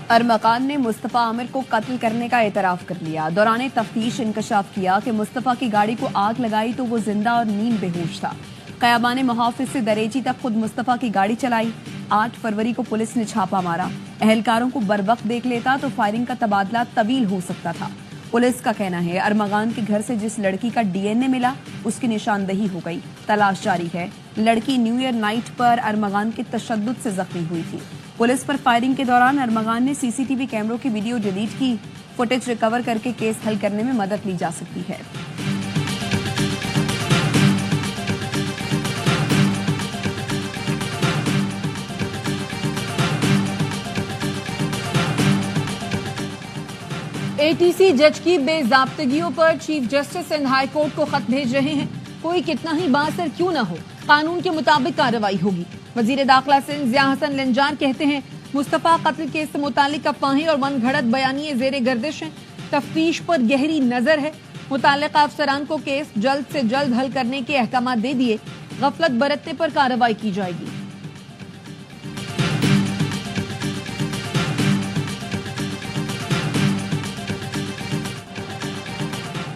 अरमगान ने मुस्तफा आमिर को कत्ल करने का एतराफ कर लिया। दौरान तफ्तीश इंकशाफ किया कि मुस्तफा की गाड़ी को आग लगाई तो वो जिंदा और नींद बेहोश था। कयाबान मुहाफिज से दरेची तक खुद मुस्तफा की गाड़ी चलाई। 8 फरवरी को पुलिस ने छापा मारा। एहलकारों को बरवक्त देख लेता तो फायरिंग का तबादला तवील हो सकता था। पुलिस का कहना है अरमगान के घर से जिस लड़की का डीएनए मिला उसकी निशानदही हो गई। तलाश जारी है। लड़की न्यू ईयर नाइट पर अरमगान के तशद्दुद से जख्मी हुई थी। पुलिस पर फायरिंग के दौरान अरमगान ने सीसीटीवी कैमरों की वीडियो डिलीट की। फुटेज रिकवर करके केस हल करने में मदद ली जा सकती है। एटीसी जज की बेजाब्तगियों पर chief justice and high court को खत भेज रहे हैं। कोई कितना ही बासर क्यों न हो, कानून के मुताबिक कार्रवाई होगी। वजीर दाखिला सिंध ज़िया हसन लंजार कहते हैं मुस्तफा कत्ल केस से मुतालिक अफवाहें और मनगढ़ंत बयानिए जेर गर्दिश हैं। तफ्तीश पर गहरी नजर है। मुतालिका अफसरान को केस जल्द से जल्द हल करने के अहकाम दे दिए। गफलत बरतने पर कार्रवाई की जाएगी।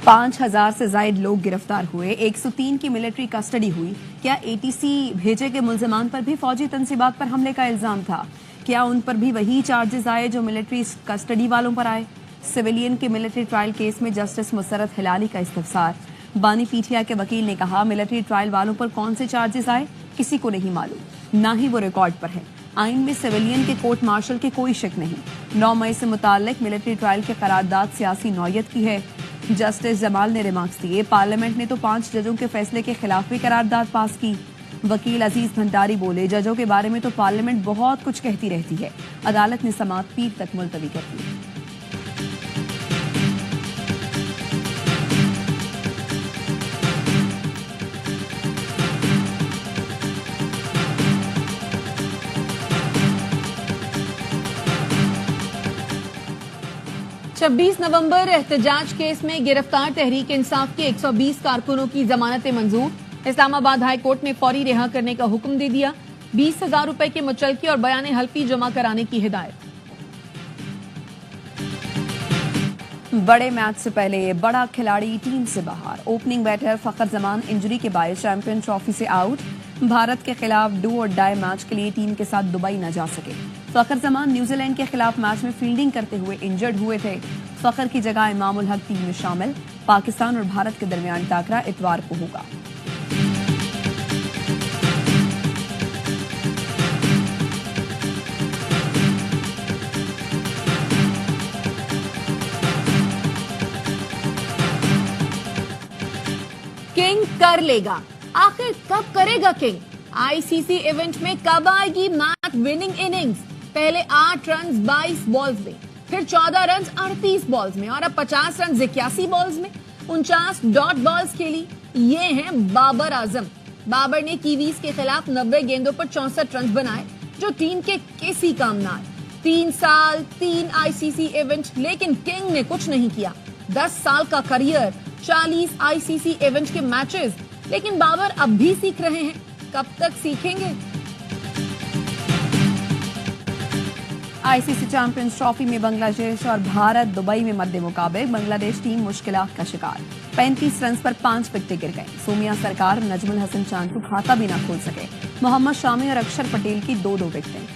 5000 से ज्यादा लोग गिरफ्तार हुए। 103 की मिलिट्री कस्टडी हुई। क्या एटीसी भेजे के मुल्जिमान पर भी फौजी तंसीबात पर हमले का इल्जाम था? क्या उन पर भी वही चार्जेस आए जो मिलिट्री कस्टडी वालों पर आए? सिविलियन के मिलिट्री ट्रायल केस में जस्टिस मुसरत हिलाली का इस्तफसार। बानी पीठिया के वकील ने कहा मिलिट्री ट्रायल वालों पर कौन से चार्जेस आए किसी को नहीं मालूम, ना ही वो रिकॉर्ड पर है। आइन में सिविलियन के कोर्ट मार्शल के कोई शक नहीं। 9 मई से मुताल्लिक मिलिट्री ट्रायल की करारदाद सियासी नौयत की है। जस्टिस जमाल ने रिमार्क्स दिए। पार्लियामेंट ने तो 5 जजों के फैसले के खिलाफ भी करारदाद पास की। वकील अजीज भंडारी बोले जजों के बारे में तो पार्लियामेंट बहुत कुछ कहती रहती है। अदालत ने समाअत पीर तक मुलतवी कर दी। छब्बीस नवंबर एहतजाज केस में गिरफ्तार तहरीक इंसाफ के 120 कारकुनों की जमानतें मंजूर। इस्लामाबाद हाई कोर्ट ने फौरी रिहा करने का हुक्म दे दिया। 20,000 रुपए के मुचलके और बयान हल्फी जमा कराने की हिदायत। बड़े मैच से पहले बड़ा खिलाड़ी टीम से बाहर। ओपनिंग बैटर फखर जमान इंजरी के बायस चैंपियन ट्रॉफी से आउट। भारत के खिलाफ डू और डाई मैच के लिए टीम के साथ दुबई न जा सके। फखर जमान न्यूजीलैंड के खिलाफ मैच में फील्डिंग करते हुए इंजर्ड हुए थे। फखर की जगह इमाम उल हक टीम में शामिल। पाकिस्तान और भारत के दरमियान टाकरा इतवार को होगा। किंग कर लेगा, आखिर कब करेगा किंग? आईसीसी इवेंट में कब आएगी मैच विनिंग इनिंग्स? पहले 8 रन 22 बॉल्स में, फिर 14 रन 38 बॉल्स में और अब 50 रन 81 बॉल्स में 49 डॉट बॉल्स खेली। ये हैं बाबर आजम। बाबर ने कीवीज के खिलाफ 90 गेंदों पर 64 रन बनाए जो टीम के किसी काम ना आए। 3 साल 3 आईसीसी इवेंट, लेकिन किंग ने कुछ नहीं किया। 10 साल का करियर, 40 आईसीसी इवेंट के मैचेस, लेकिन बाबर अब भी सीख रहे हैं। कब तक सीखेंगे? आईसीसी चैंपियंस ट्रॉफी में बांग्लादेश और भारत दुबई में मध्य मुकाबले। बांग्लादेश टीम मुश्किलात का शिकार। 35 रन पर 5 विकेटें गिर गए। सोमिया सरकार नजमुल हसन चांद को खाता भी न खोल सके। मोहम्मद शामी और अक्षर पटेल की 2-2 विकेटें।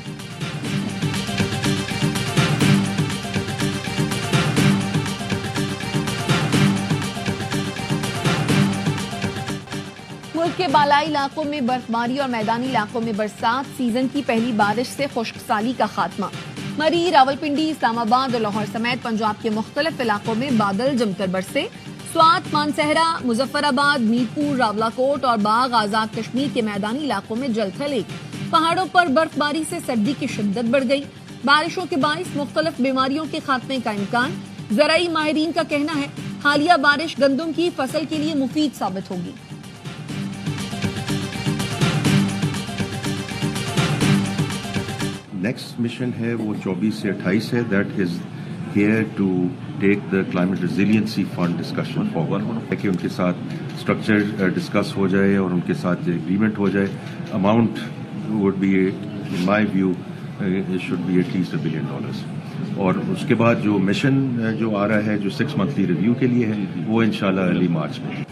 मुल्क के बालाई इलाकों में बर्फबारी और मैदानी इलाकों में बरसात। सीजन की पहली बारिश से खुश्कसाली का खात्मा। मरी, रावलपिंडी, इस्लामाबाद और लाहौर समेत पंजाब के मुख्तलिफ इलाकों में बादल जमकर बरसे। स्वात, मानसहरा, मुजफ्फराबाद, मीरपुर, रावलाकोट और बाग आजाद कश्मीर के मैदानी इलाकों में जलथल। पहाड़ों पर बर्फबारी से सर्दी की शिद्दत बढ़ गई। बारिशों के बाइस मुख्तलिफ बीमारियों के खात्मे का इम्कान। ज़राई माहिरीन का कहना है हालिया बारिश गंदम की फसल के लिए मुफीद साबित होगी। नेक्स्ट मिशन है वो 24 से 28 है। That is here to take the climate resiliency fund discussion forward, कि उनके साथ स्ट्रक्चर डिस्कस हो जाए और उनके साथ एग्रीमेंट हो जाए। Amount would be in my view it should be at least $1 billion। और उसके बाद जो मिशन जो आ रहा है जो 6 मंथली रिव्यू के लिए है वो इंशाल्लाह अर्ली मार्च में।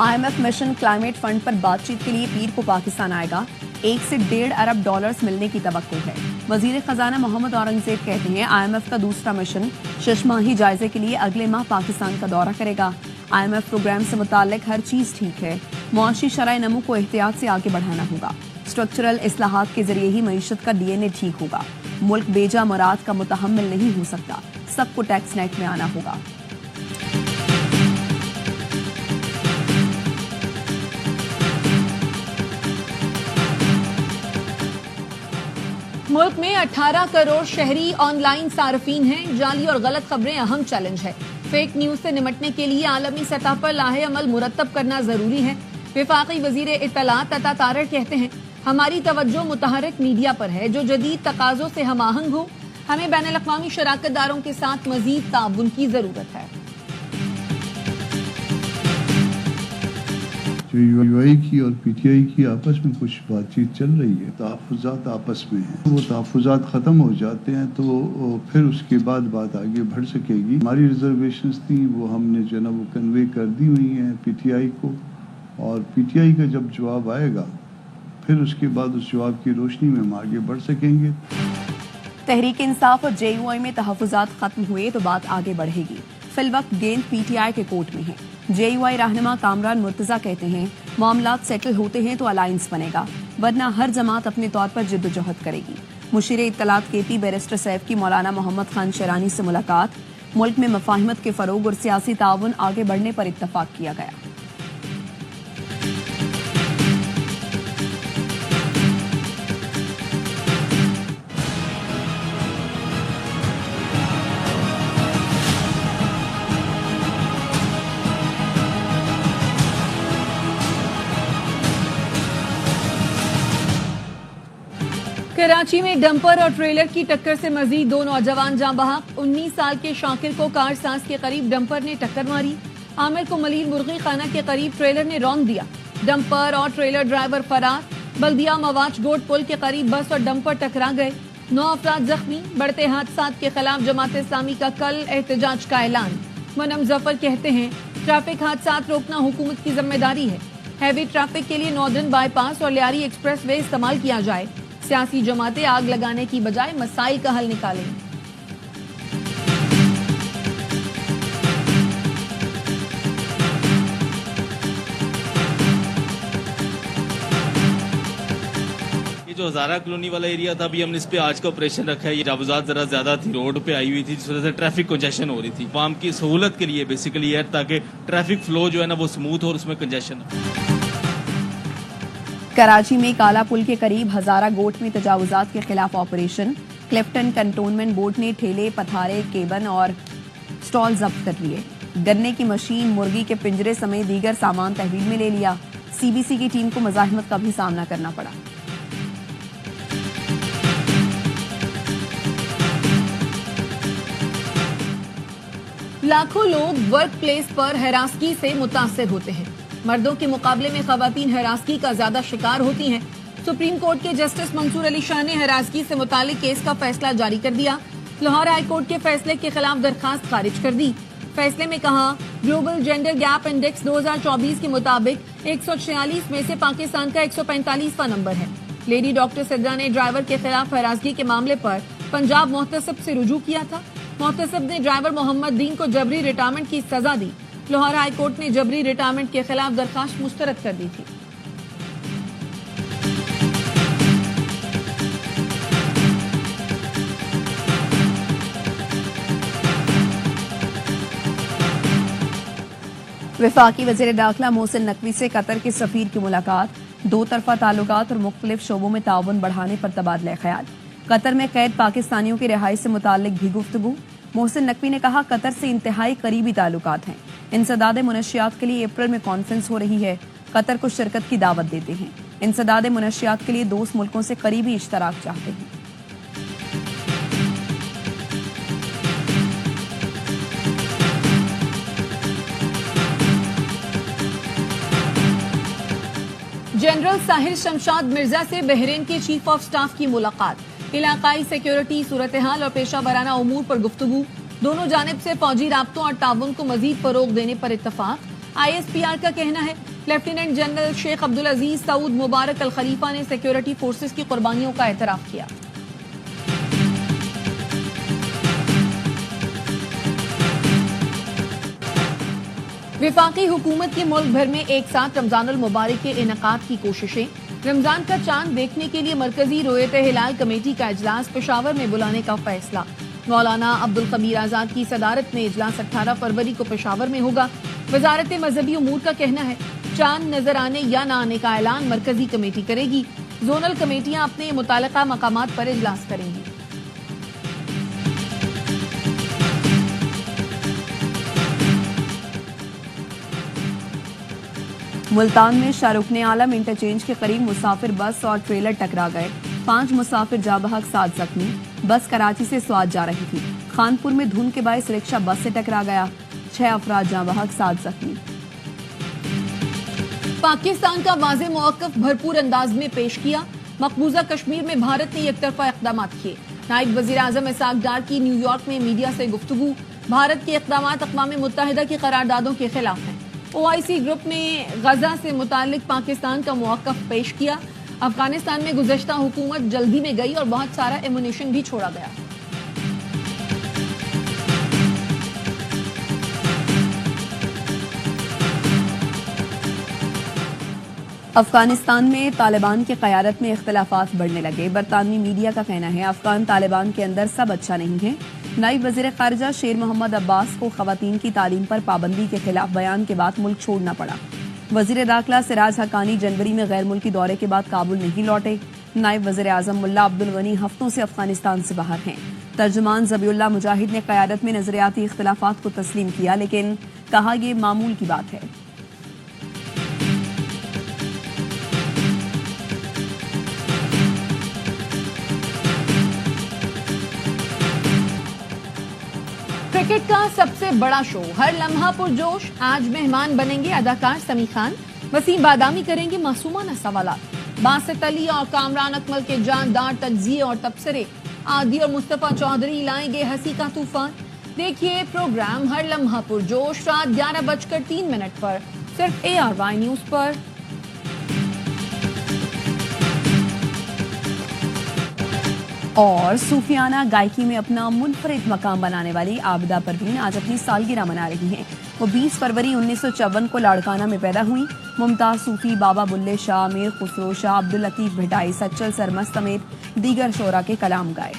IMF मिशन क्लाइमेट फंड पर बातचीत के लिए पीर को पाकिस्तान आएगा। 1 से 1.5 अरब डॉलर्स मिलने की तवक्को है। वजीर खजाना मोहम्मद औरंगजेब कहते हैं IMF का दूसरा मिशन शशमाही जायजे के लिए अगले माह पाकिस्तान का दौरा करेगा। IMF प्रोग्राम से मुताल्लिक हर चीज ठीक है, मुआशी शराय नमू को एहतियात से आगे बढ़ाना होगा। स्ट्रक्चरल इस्लाहात के जरिए ही मईशत का DNA ठीक होगा। मुल्क बेजा मुराद का मुतहम्मिल नहीं हो सकता, सबको टैक्स नेट में आना होगा। मुल्क में 18 करोड़ शहरी ऑनलाइन सार्फिन हैं। जाली और गलत खबरें अहम चैलेंज है। फेक न्यूज से निपटने के लिए आलमी सतह पर लाहे अमल मुरतब करना जरूरी है। वफाकी वजीर इत्तलात अता तारड़ कहते हैं, हमारी तवज्जो मुतहरिक मीडिया पर है जो जदीद तकाजों से हमाहंग हो। हमें बैनुल अक़वामी शराकतदारों के साथ मजीद ताउन की जरूरत है। जो यूआई की और पीटीआई की आपस में कुछ बातचीत चल रही है, तहफ़्फ़ुज़ात आपस में हैं, वो तहफ़्फ़ुज़ात ख़त्म हो जाते हैं तो फिर उसके बाद बात आगे बढ़ सकेगी। हमारी रिजर्वेशंस थी वो हमने जो है ना वो कन्वे कर दी हुई हैं पीटीआई को, और पीटीआई का जब जवाब आएगा फिर उसके बाद उस जवाब की रोशनी में हम आगे बढ़ सकेंगे। तहरीक इंसाफ और JUI में तहफ़्फ़ुज़ात खत्म हुए तो बात आगे बढ़ेगी। फिलवक्त गेंद PTI के कोर्ट में है। JUI रहनुमा कामरान मुर्तजा कहते हैं, मामलात सेटल होते हैं तो अलायंस बनेगा, वरना हर जमात अपने तौर पर जिद्दोजहद करेगी। मुशीर इत्तलात KP बैरिस्टर सैफ की मौलाना मोहम्मद खान शरानी से मुलाकात। मुल्क में मफाहिमत के फरोग और सियासी ताउन आगे बढ़ने पर इत्तफाक किया गया। कराची में डंपर और ट्रेलर की टक्कर से मजीद 2 नौजवान जाँ बहक। 19 साल के शाकिर को कार सांस के करीब डंपर ने टक्कर मारी। आमिर को मलील मुर्गी खाना के करीब ट्रेलर ने रौंद दिया। डंपर और ट्रेलर ड्राइवर फरार। बल्दिया मवाच गोट पुल के करीब बस और डंपर टकरा गए। 9 अफराद जख्मी। बढ़ते हादसात के खिलाफ जमात इस्लामी का कल एहतजाज का ऐलान। मनम जफर कहते हैं, ट्रैफिक हादसात रोकना हुकूमत की जिम्मेदारी है। हैवी ट्रैफिक के लिए नॉर्दर्न बाईपास और लियारी एक्सप्रेस वे इस्तेमाल किया जाए। सियासी जमातें आग लगाने की बजाय मसाइल का हल निकालें। ये जो हजारा कॉलोनी वाला एरिया था, अभी हमने इस पे आज का ऑपरेशन रखा है। ये जाबुजात जरा ज्यादा थी, रोड पे आई हुई थी, जिस वजह से ट्रैफिक कंजेशन हो रही थी। आवाम की सहूलत के लिए बेसिकली है, ताकि ट्रैफिक फ्लो जो है ना वो स्मूथ हो और उसमें कंजेशन हो। कराची में काला पुल के करीब हजारा गोट में तजावुजात के खिलाफ ऑपरेशन। क्लिफ्टन कंटोनमेंट बोर्ड ने ठेले, पथारे, केबन और स्टॉल जब्त कर लिए। गन्ने की मशीन, मुर्गी के पिंजरे समेत दीगर सामान तहवील में ले लिया। CBC की टीम को मज़ाहिमत का भी सामना करना पड़ा। लाखों लोग वर्क प्लेस पर हरासगी से मुतासिर होते हैं। मर्दों के मुकाबले में खवातीन हरासगी का ज्यादा शिकार होती हैं। सुप्रीम कोर्ट के जस्टिस मंसूर अली शाह ने हरासगी से मुतालिक केस का फैसला जारी कर दिया। लाहौर हाई कोर्ट के फैसले के खिलाफ दरखास्त खारिज कर दी। फैसले में कहा, ग्लोबल जेंडर गैप इंडेक्स 2024 के मुताबिक 146 में से पाकिस्तान का 145वां नंबर है। लेडी डॉक्टर सिद्रा ने ड्राइवर के खिलाफ हरासगी के मामले पर पंजाब मोहतसिब से रुजू किया था। मोहतसिब ने ड्राइवर मोहम्मद दीन को जबरी रिटायरमेंट की सजा दी। लाहौर हाई कोर्ट ने जबरी रिटायरमेंट के खिलाफ दरखास्त मुस्तरद कर दी थी। वफाकी वज़ीर दाखिला मोहसिन नकवी से कतर के सफीर की मुलाकात। 2 तरफा ताल्लुकात और मुख्तलिफ शोबों में ताउन बढ़ाने पर तबादला ख्याल। कतर में कैद पाकिस्तानियों की रिहाई से मुताल्लिक भी गुफ्तगू। मोहसिन नकवी ने कहा, कतर से इंतहाई करीबी ताल्लुकात हैं। इंसदाद मुनशियात के लिए अप्रैल में कॉन्फ्रेंस हो रही है। कतर को शिरकत की दावत देते हैं। इंसदाद मुनशियात के लिए दोस्त मुल्कों से करीबी इश्तराक चाहते हैं। जनरल साहिर शमशाद मिर्जा से बहरीन के चीफ ऑफ स्टाफ की मुलाकात। इलाकाई सिक्योरिटी सूरत हाल और पेशा वराना उमूर पर गुफ्तगू। दोनों जानिब से फौजी राब्तों और ताउन को मजीद फरोग देने पर इत्तफाक। ISPR का कहना है लेफ्टिनेंट जनरल शेख अब्दुल अजीज सऊद मुबारक अल खलीफा ने सिक्योरिटी फोर्सेस की कुर्बानियों का एतराफ किया। विफाकी हुकूमत की मुल्क भर में एक साथ रमजानुल मुबारक के इनेकाद की कोशिशें। रमजान का चांद देखने के लिए मरकजी रोयत हिलाल कमेटी का इजलास पेशावर में बुलाने का फैसला। मौलाना अब्दुल कबीर आजाद की सदारत में इजलास 18 फरवरी को पेशावर में होगा। वजारत मजहबी उमूर का कहना है चांद नजर आने या न आने का ऐलान मरकजी कमेटी करेगी। जोनल कमेटियां अपने मुताल्लिका मकामात पर इजलास करेंगी। मुल्तान में शाहरुखने आलम इंटरचेंज के करीब मुसाफिर बस और ट्रेलर टकरा गए। 5 मुसाफिर जा बहक 7 जख्मी। बस कराची से स्वात जा रही थी। खानपुर में धुंध के बायस रिक्शा बस से टकरा गया। 6 अफराद जा बहक 7 जख्मी। पाकिस्तान का वाज़े मौक़िफ़ भरपूर अंदाज में पेश किया। मकबूजा कश्मीर में भारत ने एकतरफा इक़दाम किए। नायब वज़ीर आज़म इसहाक डार की न्यूयॉर्क में मीडिया से गुफ्तगू। भारत के इक़दाम अक़वाम मुत्तहिदा की करारदादों के खिलाफ हैं। OIC ग्रुप ने गजा से मुतालिक पाकिस्तान का मौक़िफ़ पेश किया। अफगानिस्तान में गुज़श्ता हुकूमत जल्दी में गई और बहुत सारा एमुनेशन भी छोड़ा गया। अफगानिस्तान में तालिबान की क़यादत में इख्तिलाफात बढ़ने लगे। बरतानवी मीडिया का कहना है अफगान तालिबान के अंदर सब अच्छा नहीं है। नायब वज़ीर ख़ारिजा शेर मोहम्मद अब्बास को ख़वातीन की तालीम पर पाबंदी के खिलाफ बयान के बाद मुल्क छोड़ना पड़ा। वज़ीर दाखिला सिराज हक्कानी जनवरी में गैर मुल्की दौरे के बाद काबुल नहीं लौटे। नायब वज़ीर आज़म मुल्ला अब्दुल गनी हफ्तों से अफगानिस्तान से बाहर हैं। तर्जुमान ज़बीउल्लाह मुजाहिद ने क़यादत में नज़रियाती इख्तिलाफात को तस्लीम किया, लेकिन कहा यह मामूल की बात है। क्रिकेट का सबसे बड़ा शो हर लम्हा पुरजोश। आज मेहमान बनेंगे अदाकार समी खान। वसीम बादामी करेंगे मासूमाना सवालात। बासित अली और कामरान अकमल के जानदार तज्जिए और तबसरे। आदि और मुस्तफा चौधरी लाएंगे हंसी का तूफान। देखिए प्रोग्राम हर लम्हा पुरजोश रात 11:03 पर सिर्फ ARY न्यूज पर। और सूफियाना गायकी में अपना मुनफरिद मकाम बनाने वाली आबिदा परवीन आज अपनी सालगिरह मना रही हैं। वो 20 फरवरी 1954 को लाड़काना में पैदा हुई। मुमताज सूफी, बाबा बुल्ले शाह, मीर खुसरो शाह, अब्दुल लतीफ भिटाई, सच्चल सरमस्त समेत दीगर शोरा के कलाम गाए।